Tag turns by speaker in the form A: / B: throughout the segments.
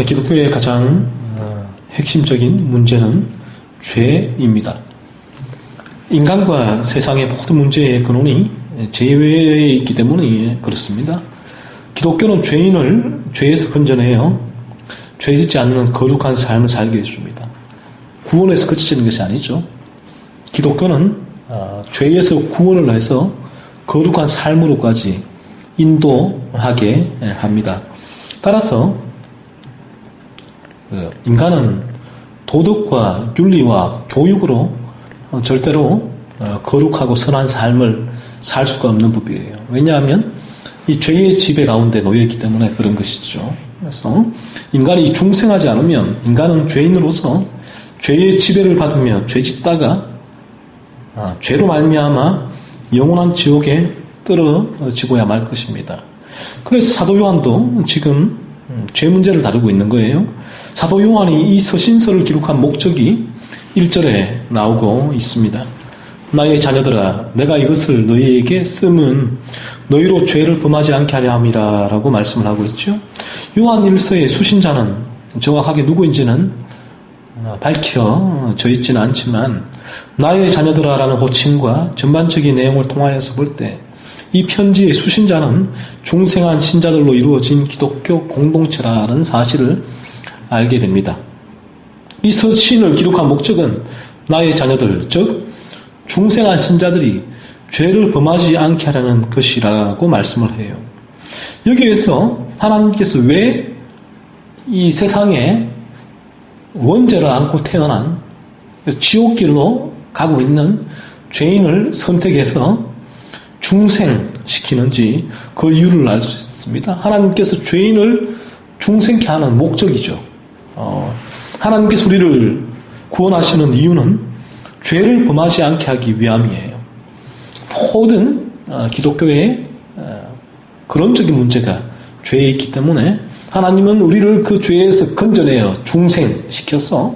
A: 기독교의 가장 핵심적인 문제는 죄입니다. 인간과 세상의 모든 문제의 근원이 죄에 있기 때문에 그렇습니다. 기독교는 죄인을 죄에서 건져내어 죄짓지 않는 거룩한 삶을 살게 해줍니다. 구원에서 그치는 것이 아니죠. 기독교는 죄에서 구원을 해서 거룩한 삶으로까지 인도하게 합니다. 따라서 인간은 도덕과 윤리와 교육으로 절대로 거룩하고 선한 삶을 살 수가 없는 법이에요. 왜냐하면 이 죄의 지배 가운데 놓여있기 때문에 그런 것이죠. 그래서 인간이 중생하지 않으면 인간은 죄인으로서 죄의 지배를 받으며 죄짓다가 죄로 말미암아 영원한 지옥에 떨어지고야 말 것입니다. 그래서 사도 요한도 지금 죄 문제를 다루고 있는 거예요. 사도 요한이 이 서신서를 기록한 목적이 1절에 나오고 있습니다. 나의 자녀들아, 내가 이것을 너희에게 쓰면 너희로 죄를 범하지 않게 하려 함이라 라고 말씀을 하고 있죠. 요한 1서의 수신자는 정확하게 누구인지는 밝혀져 있지는 않지만 나의 자녀들아 라는 호칭과 전반적인 내용을 통하여서 볼 때 이 편지의 수신자는 중생한 신자들로 이루어진 기독교 공동체라는 사실을 알게 됩니다. 이 서신을 기록한 목적은 나의 자녀들, 즉 중생한 신자들이 죄를 범하지 않게 하라는 것이라고 말씀을 해요. 여기에서 하나님께서 왜 이 세상에 원죄를 안고 태어난 지옥길로 가고 있는 죄인을 선택해서 중생시키는지 그 이유를 알 수 있습니다. 하나님께서 죄인을 중생케 하는 목적이죠. 하나님께서 우리를 구원하시는 이유는 죄를 범하지 않게 하기 위함이에요. 모든 기독교의 근원적인 문제가 죄에 있기 때문에 하나님은 우리를 그 죄에서 건져내어 중생시켜서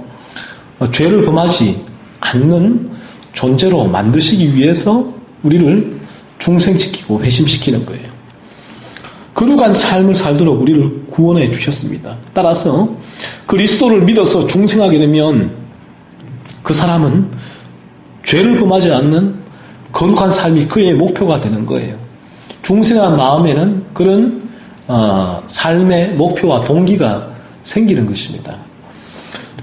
A: 죄를 범하지 않는 존재로 만드시기 위해서 우리를 중생시키고 회심시키는 거예요. 거룩한 삶을 살도록 우리를 구원해 주셨습니다. 따라서 그리스도를 믿어서 중생하게 되면 그 사람은 죄를 범하지 않는 거룩한 삶이 그의 목표가 되는 거예요. 중생한 마음에는 그런 삶의 목표와 동기가 생기는 것입니다.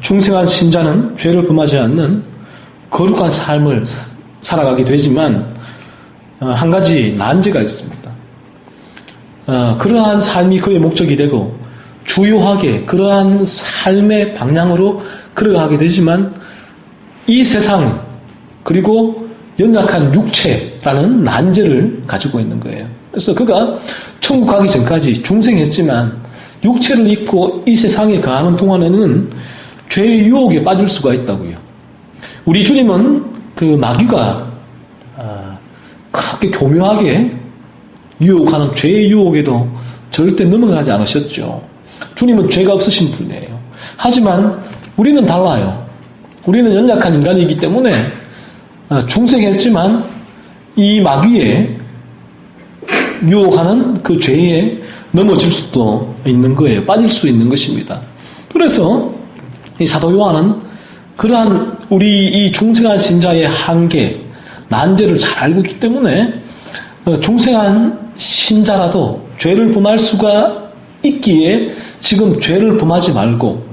A: 중생한 신자는 죄를 범하지 않는 거룩한 삶을 살아가게 되지만 한 가지 난제가 있습니다. 그러한 삶이 그의 목적이 되고 주요하게 그러한 삶의 방향으로 걸어가게 되지만 이 세상 그리고 연약한 육체라는 난제를 가지고 있는 거예요. 그래서 그가 천국 가기 전까지 중생했지만 육체를 입고 이 세상에 가는 동안에는 죄의 유혹에 빠질 수가 있다고요. 우리 주님은 그 마귀가 그렇게 교묘하게 유혹하는 죄의 유혹에도 절대 넘어가지 않으셨죠. 주님은 죄가 없으신 분이에요. 하지만 우리는 달라요. 우리는 연약한 인간이기 때문에 중생했지만 이 마귀에 유혹하는 그 죄에 넘어질 수도 있는 거예요. 빠질 수 있는 것입니다. 그래서 이 사도 요한은 그러한 우리 이 중생한 신자의 한계, 난제를 잘 알고 있기 때문에 중생한 신자라도 죄를 범할 수가 있기에 지금 죄를 범하지 말고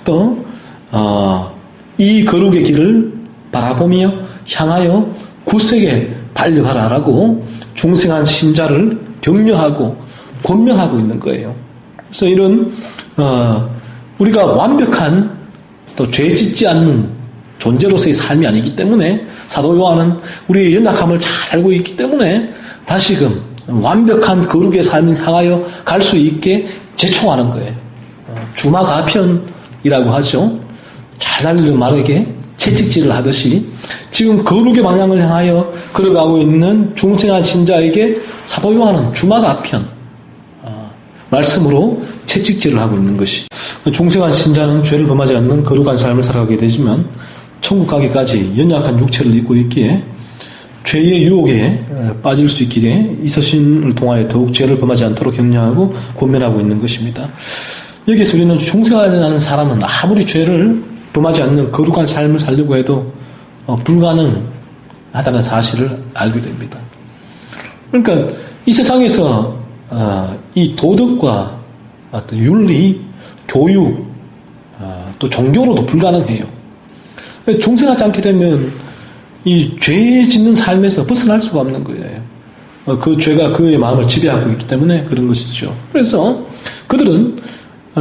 A: 더욱더 이 거룩의 길을 바라보며 향하여 굳세게 달려가라라고 중생한 신자를 격려하고 권면하고 있는 거예요. 그래서 이런 우리가 완벽한 또 죄짓지 않는 존재로서의 삶이 아니기 때문에 사도 요한은 우리의 연약함을 잘 알고 있기 때문에 다시금 완벽한 거룩의 삶을 향하여 갈 수 있게 제총하는 거예요. 주마가편이라고 하죠. 잘 달리는 말에게 채찍질을 하듯이 지금 거룩의 방향을 향하여 걸어가고 있는 중생한 신자에게 사도 요한은 주마가편 말씀으로 채찍질을 하고 있는 것이 중생한 신자는 죄를 범하지 않는 거룩한 삶을 살아가게 되지만 천국 가기까지 연약한 육체를 입고 있기에 죄의 유혹에 빠질 수 있기에 이 서신을 통하여 더욱 죄를 범하지 않도록 격려하고 권면하고 있는 것입니다. 여기서 우리는 중생하지 않은 사람은 아무리 죄를 범하지 않는 거룩한 삶을 살려고 해도 불가능하다는 사실을 알게 됩니다. 그러니까 이 세상에서 이 도덕과 어떤 윤리, 교육, 또 종교로도 불가능해요. 중생하지 않게 되면 이 죄 짓는 삶에서 벗어날 수가 없는 거예요. 그 죄가 그의 마음을 지배하고 있기 때문에 그런 것이죠. 그래서 그들은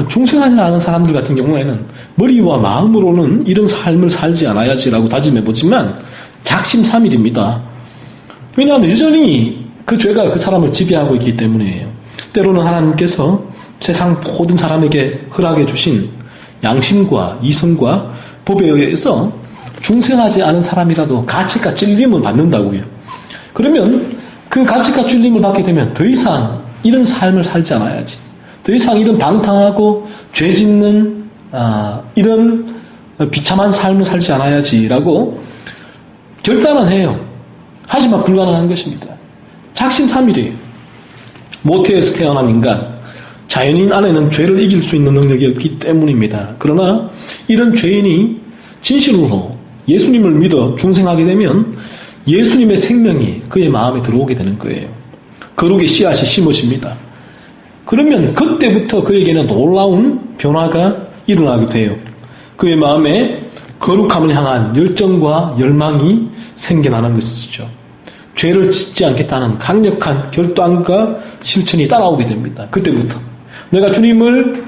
A: 중생하지 않은 사람들 같은 경우에는 머리와 마음으로는 이런 삶을 살지 않아야지라고 다짐해보지만 작심삼일입니다. 왜냐하면 여전히 그 죄가 그 사람을 지배하고 있기 때문이에요. 때로는 하나님께서 세상 모든 사람에게 허락해 주신 양심과 이성과 법에 의해서 중생하지 않은 사람이라도 가책과 찔림을 받는다고요. 그러면 그 가책과 찔림을 받게 되면 더 이상 이런 삶을 살지 않아야지. 더 이상 이런 방탕하고 죄 짓는 이런 비참한 삶을 살지 않아야지라고 결단은 해요. 하지만 불가능한 것입니다. 작심삼일이에요. 모태에서 태어난 인간, 자연인 안에는 죄를 이길 수 있는 능력이 없기 때문입니다. 그러나 이런 죄인이 진실로 예수님을 믿어 중생하게 되면 예수님의 생명이 그의 마음에 들어오게 되는 거예요. 거룩의 씨앗이 심어집니다. 그러면 그때부터 그에게는 놀라운 변화가 일어나게 돼요. 그의 마음에 거룩함을 향한 열정과 열망이 생겨나는 것이죠. 죄를 짓지 않겠다는 강력한 결단과 실천이 따라오게 됩니다. 그때부터 내가 주님을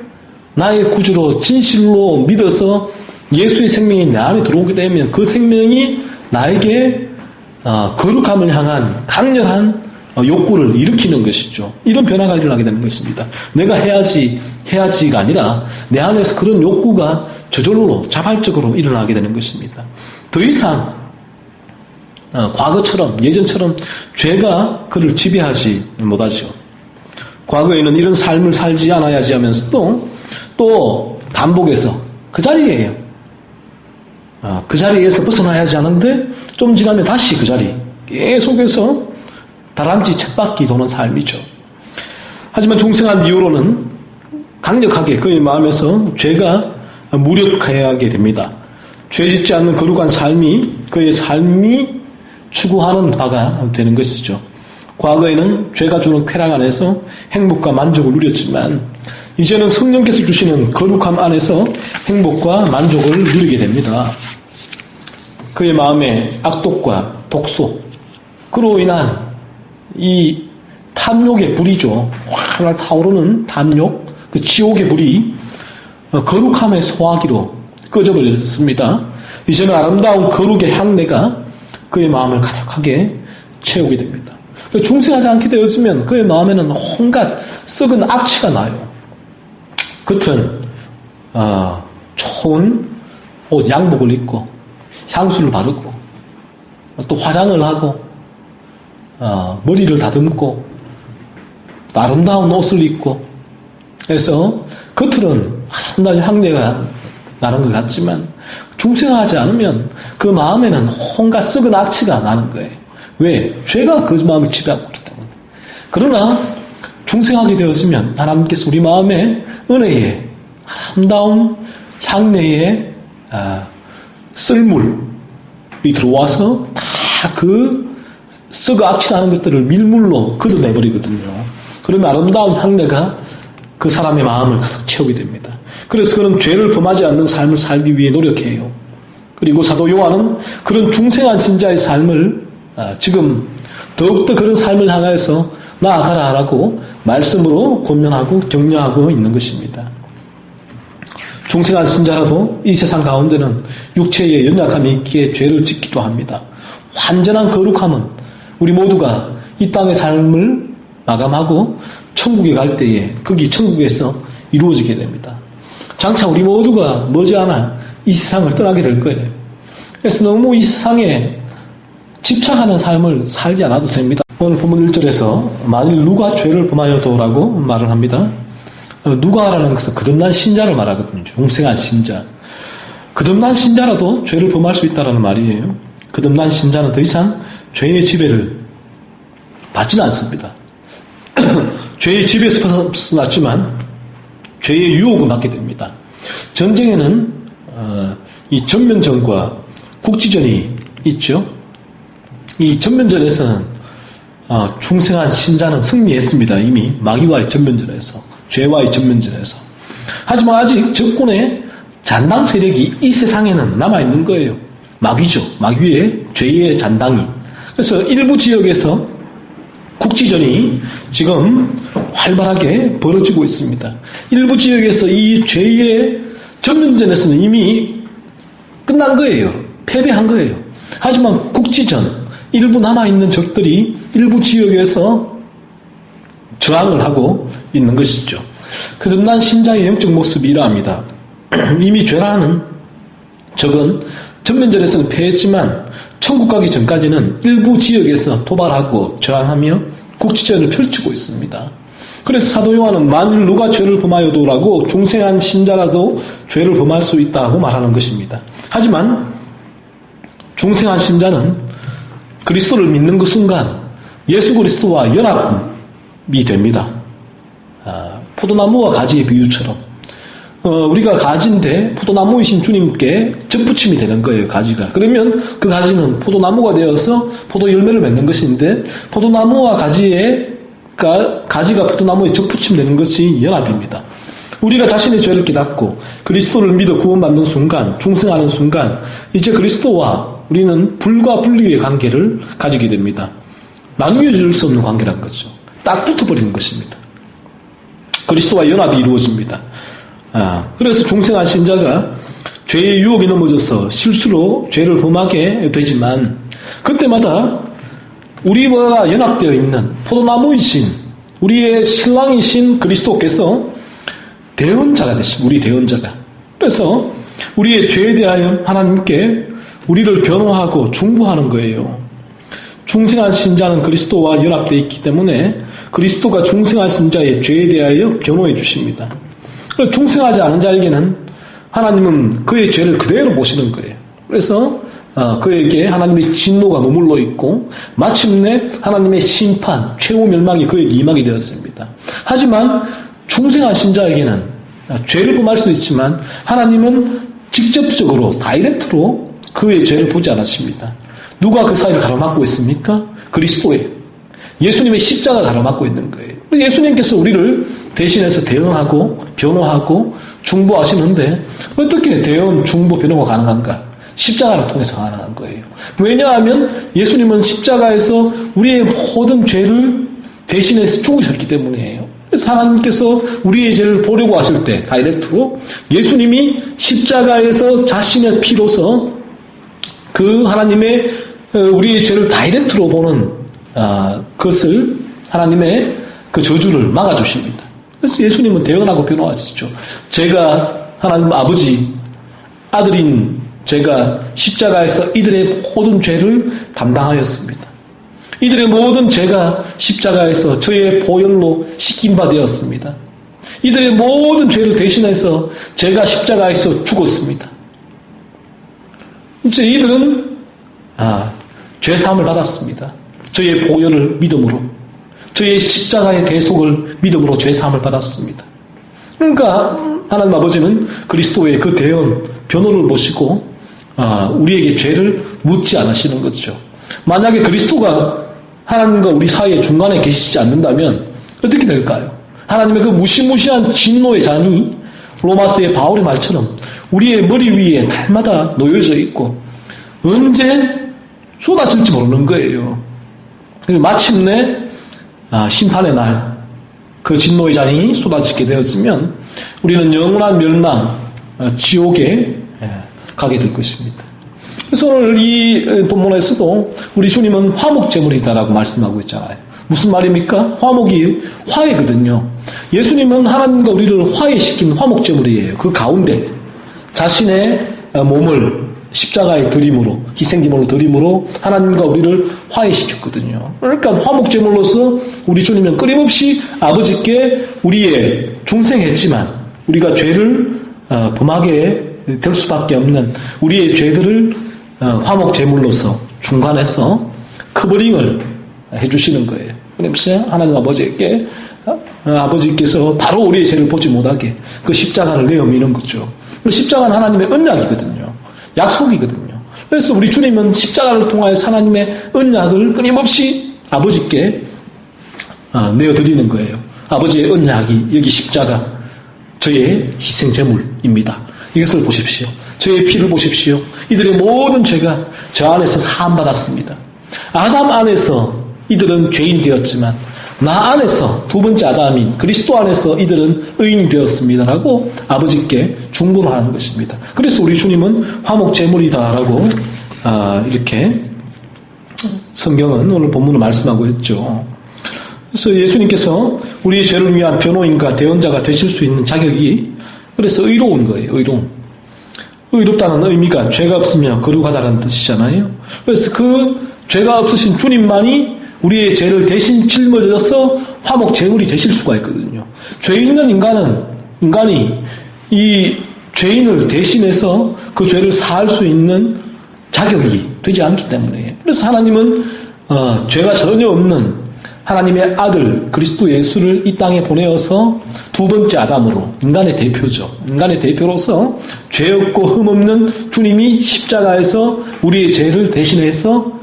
A: 나의 구주로 진실로 믿어서 예수의 생명이 내 안에 들어오게 되면 그 생명이 나에게 거룩함을 향한 강렬한 욕구를 일으키는 것이죠. 이런 변화가 일어나게 되는 것입니다. 내가 해야지가 아니라 내 안에서 그런 욕구가 저절로 자발적으로 일어나게 되는 것입니다. 더 이상 과거처럼 예전처럼 죄가 그를 지배하지 못하죠. 과거에는 이런 삶을 살지 않아야지 하면서 또 반복해서 그 자리에요. 그 자리에서 벗어나야지 하는데 좀 지나면 다시 그 자리 계속해서 다람쥐 쳇바퀴 도는 삶이죠. 하지만 중생한 이후로는 강력하게 그의 마음에서 죄가 무력하게 됩니다. 죄 짓지 않는 거룩한 삶이 그의 삶이 추구하는 바가 되는 것이죠. 과거에는 죄가 주는 쾌락 안에서 행복과 만족을 누렸지만 이제는 성령께서 주시는 거룩함 안에서 행복과 만족을 누리게 됩니다. 그의 마음에 악독과 독소, 그로 인한 이 탐욕의 불이죠. 활활 타오르는 탐욕, 그 지옥의 불이 거룩함의 소화기로 꺼져버렸습니다. 이제는 아름다운 거룩의 향내가 그의 마음을 가득하게 채우게 됩니다. 중생하지 않게 되었으면 그의 마음에는 온갖 썩은 악취가 나요. 겉은 좋은 옷, 양복을 입고 향수를 바르고 또 화장을 하고 머리를 다듬고 아름다운 옷을 입고 그래서 겉으로는 아름다운 향내가 나는 것 같지만 중생하지 않으면 그 마음에는 온갖 썩은 악취가 나는 거예요. 왜? 죄가 그 마음을 지배하고 있기 때문에. 그러나 중생하게 되었으면 하나님께서 우리 마음에 은혜의 아름다운 향내의 썰물이 들어와서 다 그 썩어 악취나는 것들을 밀물로 걷어내버리거든요. 그러면 아름다운 향내가 그 사람의 마음을 가득 채우게 됩니다. 그래서 그는 죄를 범하지 않는 삶을 살기 위해 노력해요. 그리고 사도 요한은 그런 중생한 신자의 삶을 지금 더욱더 그런 삶을 향해서 나아가라라고 말씀으로 권면하고 격려하고 있는 것입니다. 중생한 신자라도 이 세상 가운데는 육체의 연약함이 있기에 죄를 짓기도 합니다. 완전한 거룩함은 우리 모두가 이 땅의 삶을 마감하고 천국에 갈 때에 거기 천국에서 이루어지게 됩니다. 장차 우리 모두가 머지않아 이 세상을 떠나게 될 거예요. 그래서 너무 이 세상에 집착하는 삶을 살지 않아도 됩니다. 오늘 본문 1절에서 만일 누가 죄를 범하여도라고 말을 합니다. 누가라는 것은 거듭난 신자를 말하거든요. 중생한 신자. 거듭난 신자라도 죄를 범할 수 있다는 말이에요. 거듭난 신자는 더 이상 죄의 지배를 받지는 않습니다. 죄의 지배에서 벗어났지만 죄의 유혹을 받게 됩니다. 전쟁에는 이 전면전과 국지전이 있죠. 이 전면전에서는 중생한 신자는 승리했습니다. 이미 마귀와의 전면전에서, 죄와의 전면전에서. 하지만 아직 적군의 잔당 세력이 이 세상에는 남아있는 거예요. 마귀죠. 마귀의 죄의 잔당이. 그래서 일부 지역에서 국지전이 지금 활발하게 벌어지고 있습니다. 일부 지역에서 이 죄의 전면전에서는 이미 끝난 거예요. 패배한 거예요. 하지만 국지전, 일부 남아있는 적들이 일부 지역에서 저항을 하고 있는 것이죠. 거듭난 신자의 영적 모습이 이러합니다. 이미 죄라는 적은 전면전에서는 패했지만 천국 가기 전까지는 일부 지역에서 도발하고 저항하며 국지전을 펼치고 있습니다. 그래서 사도 요한은 만일 누가 죄를 범하여도라고 중생한 신자라도 죄를 범할 수 있다고 말하는 것입니다. 하지만 중생한 신자는 그리스도를 믿는 그 순간 예수 그리스도와 연합이 됩니다. 포도나무와 가지의 비유처럼 우리가 가지인데 포도나무이신 주님께 접붙임이 되는 거예요. 가지가. 그러면 그 가지는 포도나무가 되어서 포도 열매를 맺는 것인데 포도나무와 가지가 포도나무에 접붙임되는 것이 연합입니다. 우리가 자신의 죄를 깨닫고 그리스도를 믿어 구원받는 순간, 중생하는 순간 이제 그리스도와 우리는 불과 분리의 관계를 가지게 됩니다. 나누어질 수 없는 관계란 거죠. 딱 붙어버리는 것입니다. 그리스도와 연합이 이루어집니다. 그래서 중생한 신자가 죄의 유혹에 넘어져서 실수로 죄를 범하게 되지만 그때마다 우리와 연합되어 있는 포도나무이신 우리의 신랑이신 그리스도께서 대언자가 되십니다. 우리 대언자가. 그래서 우리의 죄에 대하여 하나님께 우리를 변호하고 중보하는 거예요. 중생한 신자는 그리스도와 연합되어 있기 때문에 그리스도가 중생한 신자의 죄에 대하여 변호해 주십니다. 중생하지 않은 자에게는 하나님은 그의 죄를 그대로 보시는 거예요. 그래서 그에게 하나님의 진노가 머물러 있고 마침내 하나님의 심판, 최후 멸망이 그에게 임하게 되었습니다. 하지만 중생한 신자에게는 죄를 범할 수도 있지만 하나님은 직접적으로 다이렉트로 그의 죄를 보지 않았습니다. 누가 그 사이를 가로막고 있습니까? 그리스도예요. 예수님의 십자가 가로막고 있는 거예요. 예수님께서 우리를 대신해서 대언하고 변호하고 중보하시는데 어떻게 대언, 중보, 변호가 가능한가? 십자가를 통해서 가능한 거예요. 왜냐하면 예수님은 십자가에서 우리의 모든 죄를 대신해서 죽으셨기 때문이에요. 그래서 하나님께서 우리의 죄를 보려고 하실 때 다이렉트로 예수님이 십자가에서 자신의 피로서 그 하나님의 우리의 죄를 다이렉트로 보는 그것을 하나님의 그 저주를 막아주십니다. 그래서 예수님은 대언하고 변호하시죠. 제가 하나님 아버지 아들인 제가 십자가에서 이들의 모든 죄를 담당하였습니다. 이들의 모든 죄가 십자가에서 저의 보혈로 씻김 바 되었습니다. 이들의 모든 죄를 대신해서 제가 십자가에서 죽었습니다. 이제 이들은 죄사함을 받았습니다. 저의 보혈을 믿음으로, 저의 십자가의 대속을 믿음으로 죄사함을 받았습니다. 그러니까 하나님 아버지는 그리스도의 그 대언, 변호를 보시고 우리에게 죄를 묻지 않으시는 거죠. 만약에 그리스도가 하나님과 우리 사이의 중간에 계시지 않는다면 어떻게 될까요? 하나님의 그 무시무시한 진노의 잔이 로마서의 바울의 말처럼 우리의 머리 위에 날마다 놓여져 있고 언제 쏟아질지 모르는 거예요. 마침내 심판의 날 그 진노의 잔이 쏟아지게 되었으면 우리는 영원한 멸망, 지옥에 가게 될 것입니다. 그래서 오늘 이 본문에서도 우리 주님은 화목제물이다라고 말씀하고 있잖아요. 무슨 말입니까? 화목이 화해거든요. 예수님은 하나님과 우리를 화해시킨 화목제물이에요. 그 가운데 자신의 몸을 십자가에 드림으로, 희생제물로 드림으로 하나님과 우리를 화해시켰거든요. 그러니까 화목제물로서 우리 주님은 끊임없이 아버지께 우리의 중생했지만 우리가 죄를 범하게 될 수밖에 없는 우리의 죄들을 화목제물로서 중간에서 커버링을 해주시는 거예요. 그러면서 하나님 아버지께서 바로 우리의 죄를 보지 못하게 그 십자가를 내어 미는 거죠. 그 십자가는 하나님의 언약이거든요. 약속이거든요. 그래서 우리 주님은 십자가를 통하여서 하나님의 언약을 끊임없이 아버지께 내어드리는 거예요. 아버지의 언약이 여기 십자가, 저의 희생제물입니다. 이것을 보십시오. 저의 피를 보십시오. 이들의 모든 죄가 저 안에서 사함받았습니다. 아담 안에서 이들은 죄인이 되었지만 나 안에서 두 번째 아담인 그리스도 안에서 이들은 의인이 되었습니다라고 아버지께 중보를 하는 것입니다. 그래서 우리 주님은 화목제물이다라고 이렇게 성경은 오늘 본문을 말씀하고 있죠. 그래서 예수님께서 우리의 죄를 위한 변호인과 대언자가 되실 수 있는 자격이 그래서 의로운 거예요. 의롭다는 의미가 죄가 없으며 거룩하다는 뜻이잖아요. 그래서 그 죄가 없으신 주님만이 우리의 죄를 대신 짊어져서 화목 제물이 되실 수가 있거든요. 죄 있는 인간이 이 죄인을 대신해서 그 죄를 사할 수 있는 자격이 되지 않기 때문에. 그래서 하나님은 죄가 전혀 없는 하나님의 아들 그리스도 예수를 이 땅에 보내어서 두 번째 아담으로 인간의 대표죠. 인간의 대표로서 죄 없고 흠 없는 주님이 십자가에서 우리의 죄를 대신해서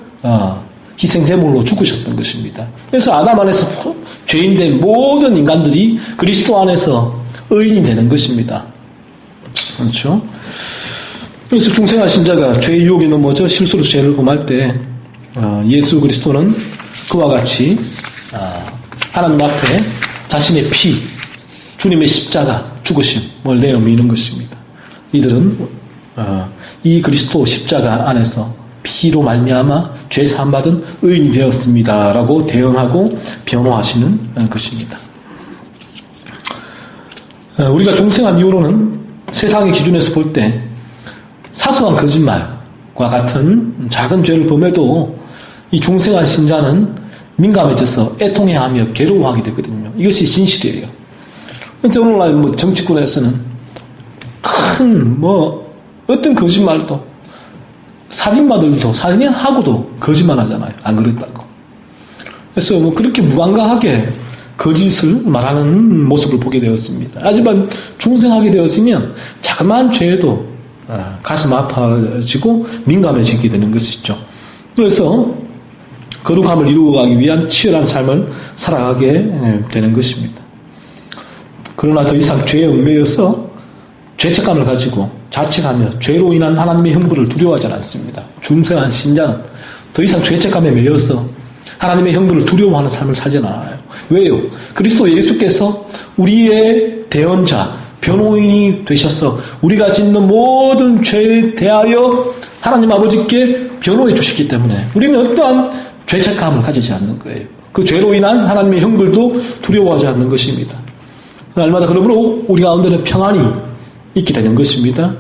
A: 희생제물로 죽으셨던 것입니다. 그래서 아담 안에서 죄인된 모든 인간들이 그리스도 안에서 의인이 되는 것입니다. 그렇죠? 그래서 중생하신 자가 죄의 유혹에 넘어져 실수로 죄를 범할 때 예수 그리스도는 그와 같이 하나님 앞에 자신의 피, 주님의 십자가 죽으심을 내어 미는 것입니다. 이들은 이 그리스도 십자가 안에서 피로 말미암아 죄 사함 받은 의인이 되었습니다라고 대언하고 변호하시는 것입니다. 우리가 중생한 이후로는 세상의 기준에서 볼 때 사소한 거짓말과 같은 작은 죄를 범해도 이 중생한 신자는 민감해져서 애통해하며 괴로워하게 되거든요. 이것이 진실이에요. 그런데 오늘날 정치권에서는 큰 어떤 거짓말도 살인마들도 살인하고도 거짓말 하잖아요. 안 그랬다고. 그래서 그렇게 무감각하게 거짓을 말하는 모습을 보게 되었습니다. 하지만 중생하게 되었으면 자그마한 죄에도 가슴 아파지고 민감해지게 되는 것이죠. 그래서 거룩함을 이루어가기 위한 치열한 삶을 살아가게 되는 것입니다. 그러나 더 이상 죄에 얽매여서 죄책감을 가지고 자책하며 죄로 인한 하나님의 형벌을 두려워하지 않습니다. 중생한 신자는 더 이상 죄책감에 매여서 하나님의 형벌을 두려워하는 삶을 살지는 않아요. 왜요? 그리스도 예수께서 우리의 대언자, 변호인이 되셔서 우리가 짓는 모든 죄에 대하여 하나님 아버지께 변호해 주시기 때문에 우리는 어떠한 죄책감을 가지지 않는 거예요. 그 죄로 인한 하나님의 형벌도 두려워하지 않는 것입니다. 날마다 그러므로 우리 가운데는 평안이 있게 되는 것입니다.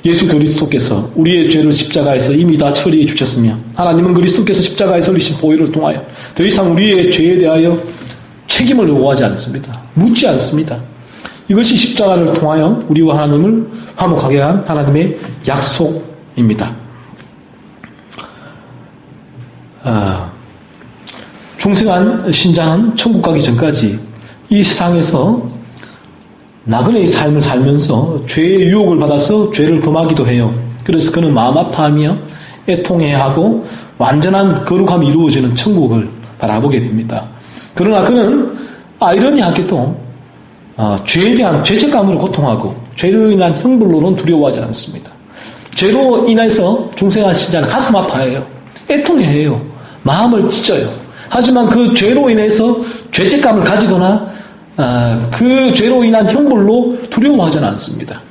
A: 예수 그리스도께서 우리의 죄를 십자가에서 이미 다 처리해 주셨으며 하나님은 그리스도께서 십자가에서 흘리신 보혈을 통하여 더 이상 우리의 죄에 대하여 책임을 요구하지 않습니다. 묻지 않습니다. 이것이 십자가를 통하여 우리와 하나님을 화목하게 한 하나님의 약속입니다. 중생한 신자는 천국 가기 전까지 이 세상에서 나그네의 삶을 살면서 죄의 유혹을 받아서 죄를 범하기도 해요. 그래서 그는 마음 아파하며 애통해하고 완전한 거룩함이 이루어지는 천국을 바라보게 됩니다. 그러나 그는 아이러니하게도 죄에 대한 죄책감으로 고통하고 죄로 인한 형벌로는 두려워하지 않습니다. 죄로 인해서 중생한 신자는 가슴 아파해요. 애통해해요. 마음을 찢어요. 하지만 그 죄로 인해서 죄책감을 가지거나 그 죄로 인한 형벌로 두려워하지는 않습니다.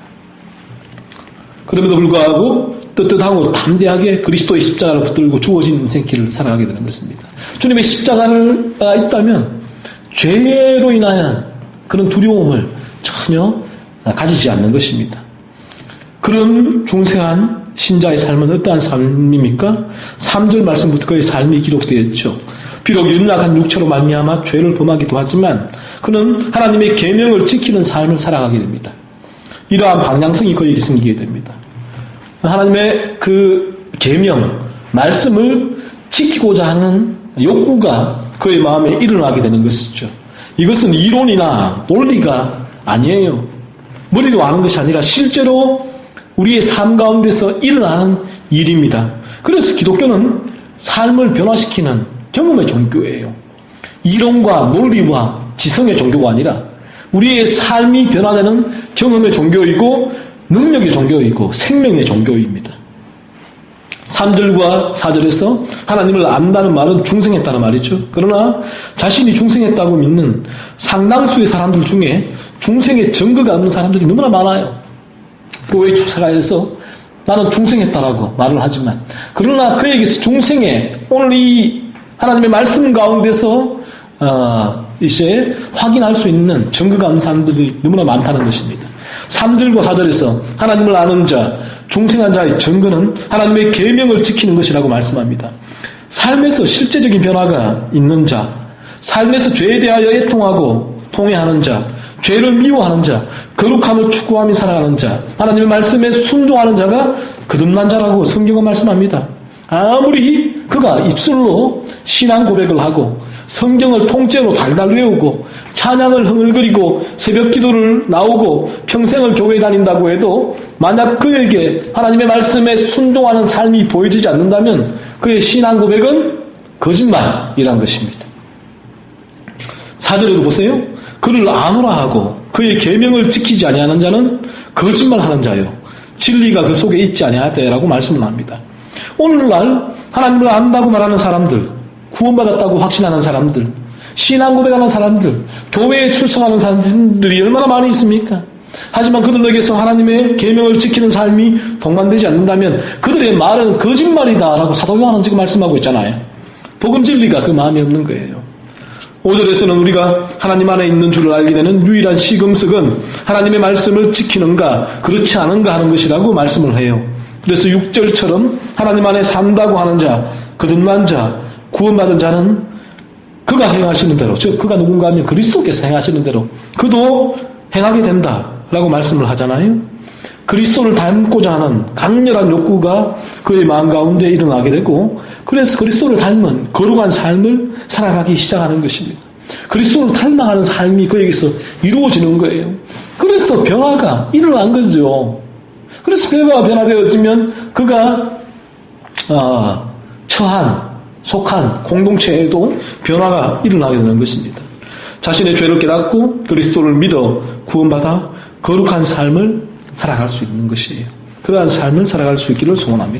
A: 그럼에도 불구하고 떳떳하고 담대하게 그리스도의 십자가를 붙들고 주어진 인생길을 살아가게 되는 것입니다. 주님의 십자가가 있다면 죄로 인한 그런 두려움을 전혀 가지지 않는 것입니다. 그런 중생한 신자의 삶은 어떠한 삶입니까? 3절 말씀부터 그의 삶이 기록되어 있죠. 비록 연약한 육체로 말미암아 죄를 범하기도 하지만 그는 하나님의 계명을 지키는 삶을 살아가게 됩니다. 이러한 방향성이 그에게 생기게 됩니다. 하나님의 그 계명, 말씀을 지키고자 하는 욕구가 그의 마음에 일어나게 되는 것이죠. 이것은 이론이나 논리가 아니에요. 머리로 아는 것이 아니라 실제로 우리의 삶 가운데서 일어나는 일입니다. 그래서 기독교는 삶을 변화시키는 경험의 종교예요. 이론과 논리와 지성의 종교가 아니라 우리의 삶이 변화되는 경험의 종교이고 능력의 종교이고 생명의 종교입니다. 3절과 4절에서 하나님을 안다는 말은 중생했다는 말이죠. 그러나 자신이 중생했다고 믿는 상당수의 사람들 중에 중생의 증거가 없는 사람들이 너무나 많아요. 교회 축사가에서 나는 중생했다라고 말을 하지만 그러나 그에게서 중생의 오늘 이 하나님의 말씀 가운데서 이제 확인할 수 있는 증거가 없는 사람들이 너무나 많다는 것입니다. 3절과 4절에서 하나님을 아는 자, 중생한 자의 증거는 하나님의 계명을 지키는 것이라고 말씀합니다. 삶에서 실제적인 변화가 있는 자, 삶에서 죄에 대하여 애통하고 통회하는 자, 죄를 미워하는 자, 거룩함을 추구하며 살아가는 자, 하나님의 말씀에 순종하는 자가 거듭난 자라고 성경은 말씀합니다. 아무리 그가 입술로 신앙 고백을 하고 성경을 통째로 달달 외우고 찬양을 흥얼거리고 새벽 기도를 나오고 평생을 교회에 다닌다고 해도 만약 그에게 하나님의 말씀에 순종하는 삶이 보여지지 않는다면 그의 신앙 고백은 거짓말이란 것입니다. 4절에도 보세요. 그를 아노라 하고 그의 계명을 지키지 아니하는 자는 거짓말하는 자요 진리가 그 속에 있지 아니하다라고 말씀을 합니다. 오늘날 하나님을 안다고 말하는 사람들, 구원받았다고 확신하는 사람들, 신앙 고백하는 사람들, 교회에 출석하는 사람들이 얼마나 많이 있습니까? 하지만 그들에게서 하나님의 계명을 지키는 삶이 동반되지 않는다면 그들의 말은 거짓말이다라고 사도 요한은 지금 말씀하고 있잖아요. 복음 진리가 그 마음에 없는 거예요. 5절에서는 우리가 하나님 안에 있는 줄을 알게 되는 유일한 시금석은 하나님의 말씀을 지키는가 그렇지 않은가 하는 것이라고 말씀을 해요. 그래서 6절처럼 하나님 안에 산다고 하는 자, 거듭난 자, 구원받은 자는 그가 행하시는 대로, 즉 그가 누군가 하면 그리스도께서 행하시는 대로 그도 행하게 된다라고 말씀을 하잖아요. 그리스도를 닮고자 하는 강렬한 욕구가 그의 마음 가운데 일어나게 되고 그래서 그리스도를 닮은 거룩한 삶을 살아가기 시작하는 것입니다. 그리스도를 닮아가는 삶이 그에게서 이루어지는 거예요. 그래서 변화가 일어난 거죠. 그래서 그가 변화되어지면 그가 속한 공동체에도 변화가 일어나게 되는 것입니다. 자신의 죄를 깨닫고 그리스도를 믿어 구원받아 거룩한 삶을 살아갈 수 있는 것이에요. 그러한 삶을 살아갈 수 있기를 소원합니다.